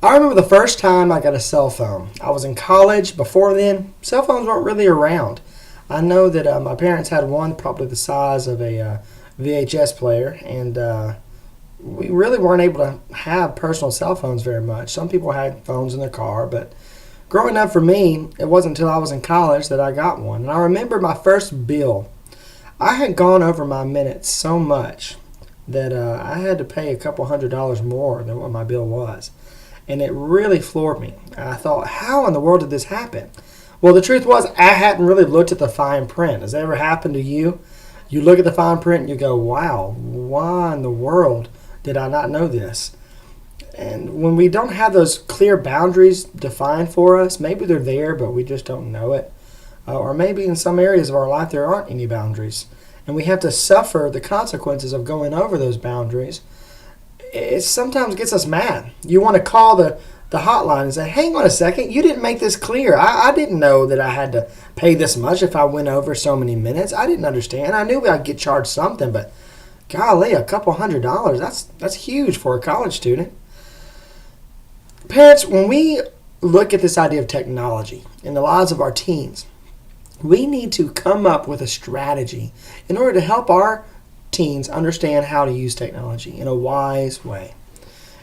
I remember the first time I got a cell phone. I was in college. Before then, cell phones weren't really around. I know that my parents had one probably the size of a VHS player, and we really weren't able to have personal cell phones very much. Some people had phones in their car, but growing up for me, it wasn't until I was in college that I got one. And I remember my first bill. I had gone over my minutes so much that I had to pay a couple $100 more than what my bill was. And it really floored me. I thought, how in the world did this happen? Well, the truth was, I hadn't really looked at the fine print. Has that ever happened to you? You look at the fine print and you go, wow, why in the world did I not know this? And when we don't have those clear boundaries defined for us, maybe they're there, but we just don't know it. Or maybe in some areas of our life there aren't any boundaries. And we have to suffer the consequences of going over those boundaries. It sometimes gets us mad. You want to call the hotline and say, hang on a second, you didn't make this clear. I didn't know that I had to pay this much if I went over so many minutes. I didn't understand. I knew I'd get charged something, but golly, a couple $100, that's huge for a college student. Parents, when we look at this idea of technology in the lives of our teens, we need to come up with a strategy in order to help our teens understand how to use technology in a wise way.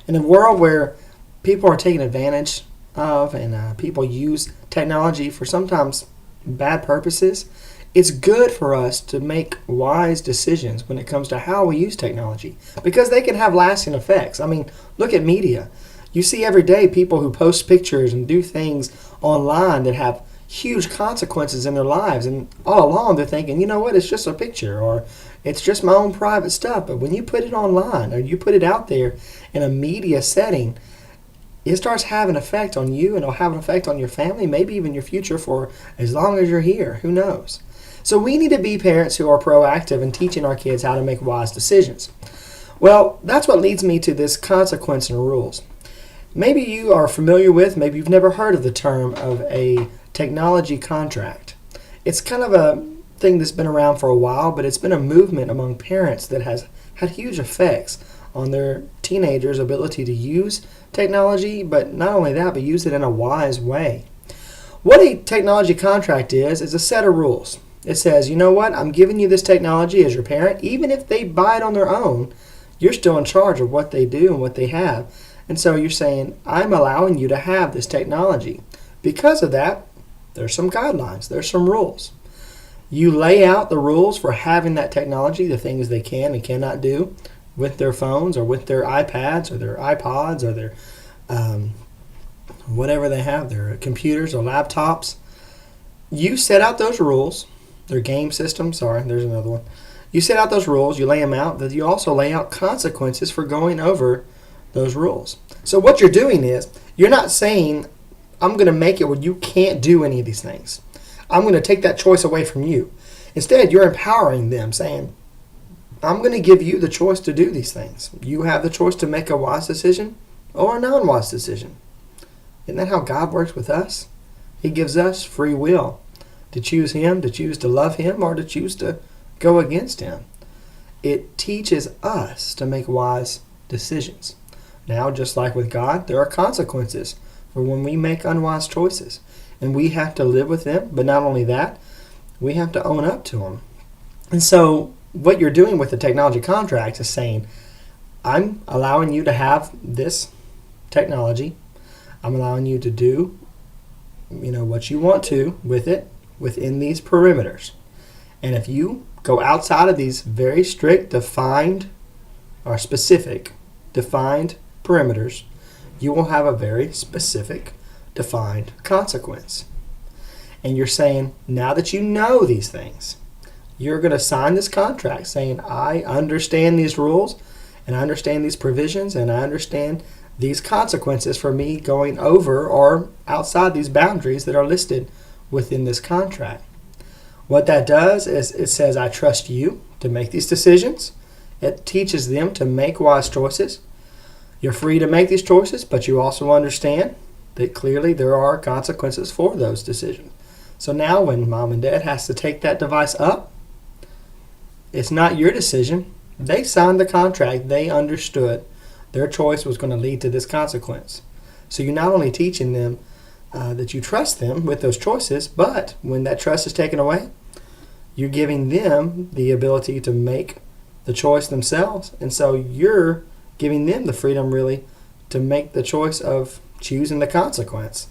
In a world where people are taken advantage of and people use technology for sometimes bad purposes, it's good for us to make wise decisions when it comes to how we use technology because they can have lasting effects. I mean, look at media. You see every day people who post pictures and do things online that have huge consequences in their lives, and all along they're thinking, you know what, it's just a picture or it's just my own private stuff. But when you put it online or you put it out there in a media setting, it starts having an effect on you, and it'll have an effect on your family, maybe even your future for as long as you're here. Who knows? So we need to be parents who are proactive in teaching our kids how to make wise decisions. Well, that's what leads me to this consequence and rules. Maybe you are familiar with, maybe you've never heard of the term of a technology contract. It's kind of a thing that's been around for a while, but it's been a movement among parents that has had huge effects on their teenagers' ability to use technology, but not only that, but use it in a wise way. What a technology contract is a set of rules. It says, you know what, I'm giving you this technology as your parent. Even if they buy it on their own, you're still in charge of what they do and what they have. And so you're saying, I'm allowing you to have this technology. Because of that, there's some guidelines, there's some rules. You lay out the rules for having that technology, the things they can and cannot do with their phones or with their iPads or their iPods or their whatever they have, their computers or laptops. You set out those rules, their game system, there's another one. You set out those rules, you lay them out, but you also lay out consequences for going over those rules. So what you're doing is, you're not saying, I'm going to make it where you can't do any of these things. I'm going to take that choice away from you. Instead, you're empowering them, saying, I'm going to give you the choice to do these things. You have the choice to make a wise decision or a non-wise decision. Isn't that how God works with us? He gives us free will to choose Him, to choose to love Him, or to choose to go against Him. It teaches us to make wise decisions. Now, just like with God, there are consequences for when we make unwise choices. And we have to live with them, but not only that, we have to own up to them. And so what you're doing with the technology contract is saying, I'm allowing you to have this technology. I'm allowing you to do, what you want to with it within these perimeters. And if you go outside of these very strict, defined, or specific, defined perimeters, you will have a very specific, defined consequence. And you're saying, now that you know these things, you're going to sign this contract saying, I understand these rules, and I understand these provisions, and I understand these consequences for me going over or outside these boundaries that are listed within this contract. What that does is it says, I trust you to make these decisions. It teaches them to make wise choices. You're free to make these choices, but you also understand that clearly there are consequences for those decisions. So now when mom and dad has to take that device up, it's not your decision. They signed the contract. They understood their choice was going to lead to this consequence. So you're not only teaching them that you trust them with those choices, but when that trust is taken away, you're giving them the ability to make the choice themselves. And so you're giving them the freedom really to make the choice of choosing the consequence.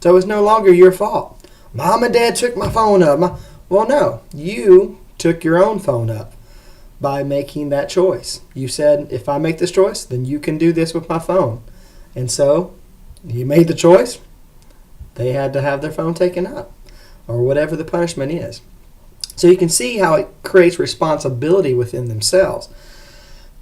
So it's no longer your fault. Mom and Dad took my phone up. Well, no, you took your own phone up by making that choice. You said, if I make this choice, then you can do this with my phone. And so you made the choice. They had to have their phone taken up, or whatever the punishment is. So you can see how it creates responsibility within themselves.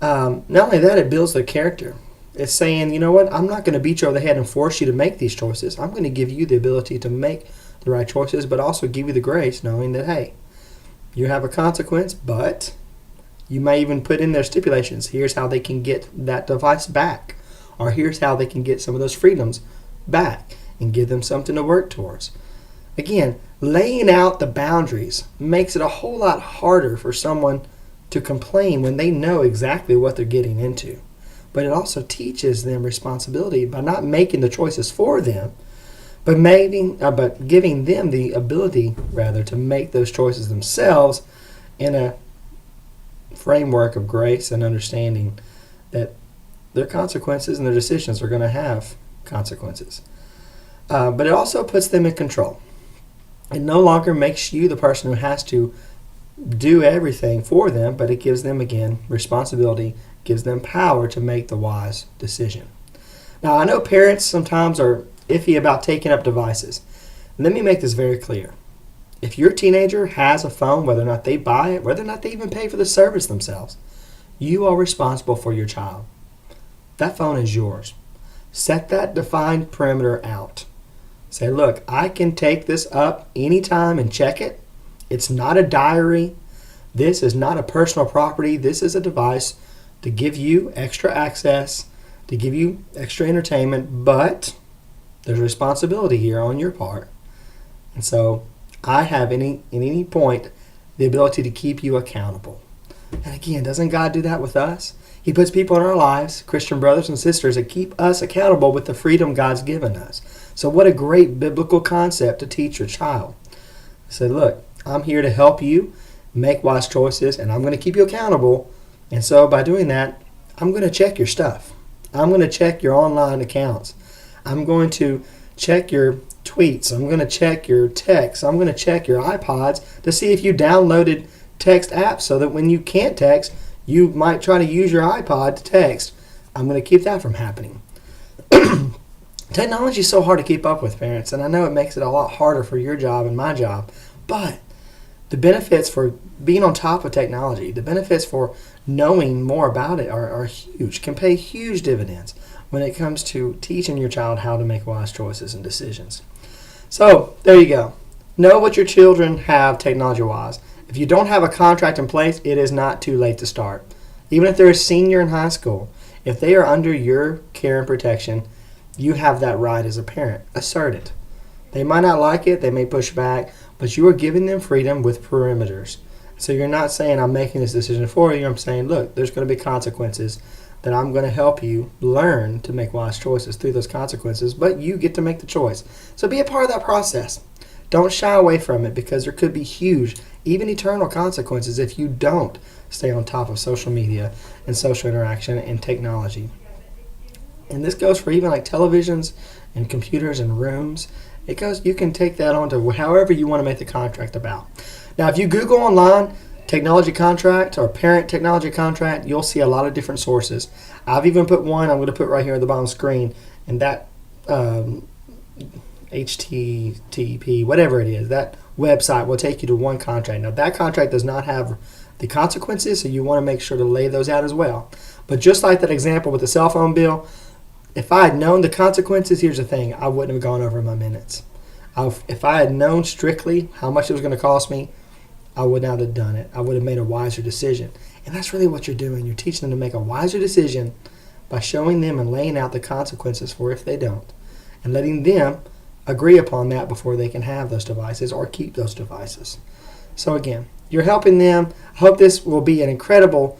Not only that, it builds their character. It's saying, you know what, I'm not going to beat you over the head and force you to make these choices. I'm going to give you the ability to make the right choices, but also give you the grace knowing that, hey, you have a consequence, but you may even put in their stipulations. Here's how they can get that device back, or here's how they can get some of those freedoms back and give them something to work towards. Again, laying out the boundaries makes it a whole lot harder for someone to complain when they know exactly what they're getting into. But it also teaches them responsibility by not making the choices for them, but giving them the ability, rather, to make those choices themselves in a framework of grace and understanding that their consequences and their decisions are going to have consequences. But it also puts them in control. It no longer makes you the person who has to do everything for them, but it gives them, again, responsibility, gives them power to make the wise decision. Now, I know parents sometimes are iffy about taking up devices. Let me make this very clear. If your teenager has a phone, whether or not they buy it, whether or not they even pay for the service themselves, you are responsible for your child. That phone is yours. Set that defined perimeter out. Say, look, I can take this up anytime and check it. It's not a diary. This is not a personal property. This is a device to give you extra access, to give you extra entertainment, but there's responsibility here on your part. And so I have at any point the ability to keep you accountable. And again, doesn't God do that with us? He puts people in our lives, Christian brothers and sisters, that keep us accountable with the freedom God's given us. So what a great biblical concept to teach your child. Say, look, I'm here to help you make wise choices, and I'm going to keep you accountable. And so by doing that, I'm going to check your stuff. I'm going to check your online accounts. I'm going to check your tweets. I'm going to check your texts. I'm going to check your iPods to see if you downloaded text apps so that when you can't text, you might try to use your iPod to text. I'm going to keep that from happening. Technology is so hard to keep up with, parents, and I know it makes it a lot harder for your job and my job, but the benefits for being on top of technology, the benefits for knowing more about it are huge, can pay huge dividends when it comes to teaching your child how to make wise choices and decisions. So, there you go. Know what your children have technology-wise. If you don't have a contract in place, it is not too late to start. Even if they're a senior in high school, if they are under your care and protection, you have that right as a parent. Assert it. They might not like it, they may push back, but you are giving them freedom with perimeters. So you're not saying, I'm making this decision for you. I'm saying, look, there's going to be consequences that I'm going to help you learn to make wise choices through those consequences, but you get to make the choice. So be a part of that process. Don't shy away from it, because there could be huge, even eternal consequences if you don't stay on top of social media and social interaction and technology. And this goes for even like televisions and computers and rooms. It goes, you can take that on to however you want to make the contract about. Now, if you Google online technology contract or parent technology contract, you'll see a lot of different sources. I've even put one I'm going to put right here at the bottom screen, and that HTTP, whatever it is, that website will take you to one contract. Now, that contract does not have the consequences, so you want to make sure to lay those out as well. But just like that example with the cell phone bill, if I had known the consequences, here's the thing, I wouldn't have gone over my minutes. If I had known strictly how much it was going to cost me, I would not have done it. I would have made a wiser decision. And that's really what you're doing. You're teaching them to make a wiser decision by showing them and laying out the consequences for if they don't, and letting them agree upon that before they can have those devices or keep those devices. So again, you're helping them. I hope this will be an incredible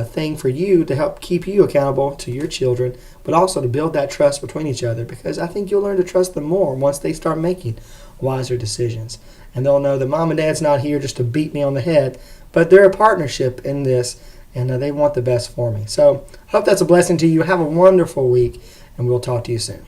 thing for you to help keep you accountable to your children, but also to build that trust between each other, because I think you'll learn to trust them more once they start making wiser decisions. And they'll know that mom and dad's not here just to beat me on the head, but they're a partnership in this, and they want the best for me. So hope that's a blessing to you. Have a wonderful week, and we'll talk to you soon.